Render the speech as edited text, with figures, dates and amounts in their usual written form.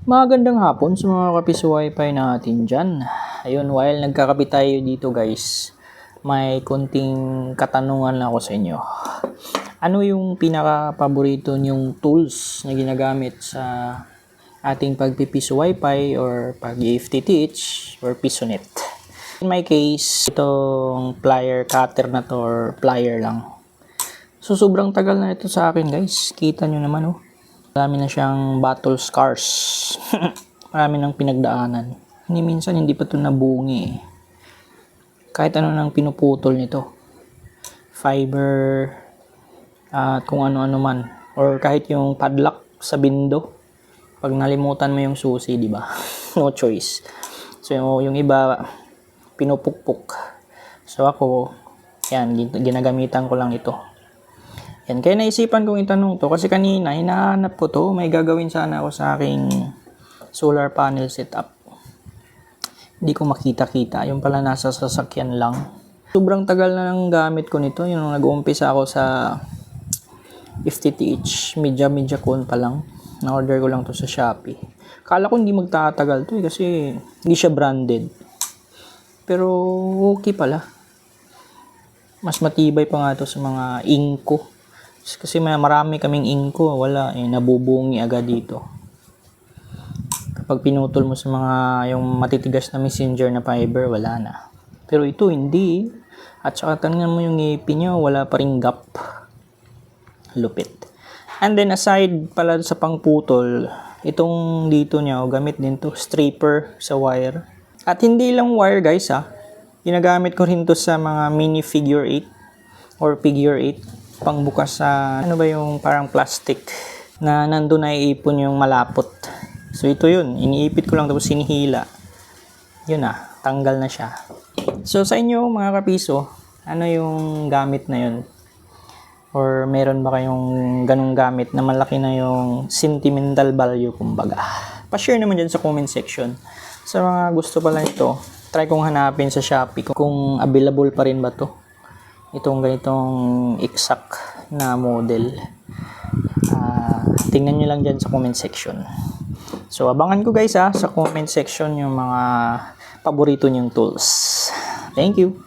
Magandang hapon sa mga kapiso wifi natin dyan. Ayun, while nagkakabit tayo dito guys, may konting katanungan lang ako sa inyo. Ano yung pinaka-paborito nyong tools na ginagamit sa ating pagpipiso wifi or pag-FTTH or PisoNet? In my case, itong plier cutter na to or plier lang. So sobrang tagal na ito sa akin guys. Kita nyo naman oh. Marami na siyang battle scars. Marami nang pinagdaanan. Hindi minsan hindi pa ito nabungi eh. Kahit ano nang pinuputol nito. Fiber at kung ano-ano man. Or kahit yung padlock sa bindo. Pag nalimutan mo yung susi, di ba? No choice. So yung iba pinupukpuk. So ako, yan, ginagamitan ko lang ito. Yan, kaya naisipan kong itanong to kasi kanina hinahanap ko to, may gagawin sana ako sa aking solar panel setup. Hindi ko makita-kita, yung pala nasa sasakyan lang. Sobrang tagal na ng gamit ko nito, yung nag-uumpisa ako sa FTTH, media-con pa lang. Na-order ko lang to sa Shopee. Kala ko hindi magtatagal to kasi hindi siya branded. Pero okay pala. Mas matibay pa nga to sa mga Inco. Kasi marami kaming Inco, wala eh, nabubungi agad dito. Kapag pinutol mo sa mga yung matitigas na messenger na fiber, wala na. Pero ito hindi. At saka tingnan mo yung ngipin niya, wala pa ring gap. Lupit. And then aside pala sa pangputol, itong dito niya, gamit din to, stripper sa wire. At hindi lang wire guys ha. Ginagamit ko rin to sa mga mini figure 8 or figure 8. Pangbukas sa ano ba yung parang plastic na nandun na iipon yung malapot. So ito yun, iniipit ko lang tapos sinihila. Yun na, tanggal na siya. So sa inyo mga kapiso, ano yung gamit na yun? Or meron ba kayong ganung gamit na malaki na yung sentimental value kumbaga? Pa-share naman dyan sa comment section. Sa mga gusto pala nito, try kong hanapin sa Shopee kung available pa rin ba to. Itong ganitong exact na model. Tingnan nyo lang dyan sa comment section. So abangan ko guys sa comment section yung mga paborito nyong tools. Thank you!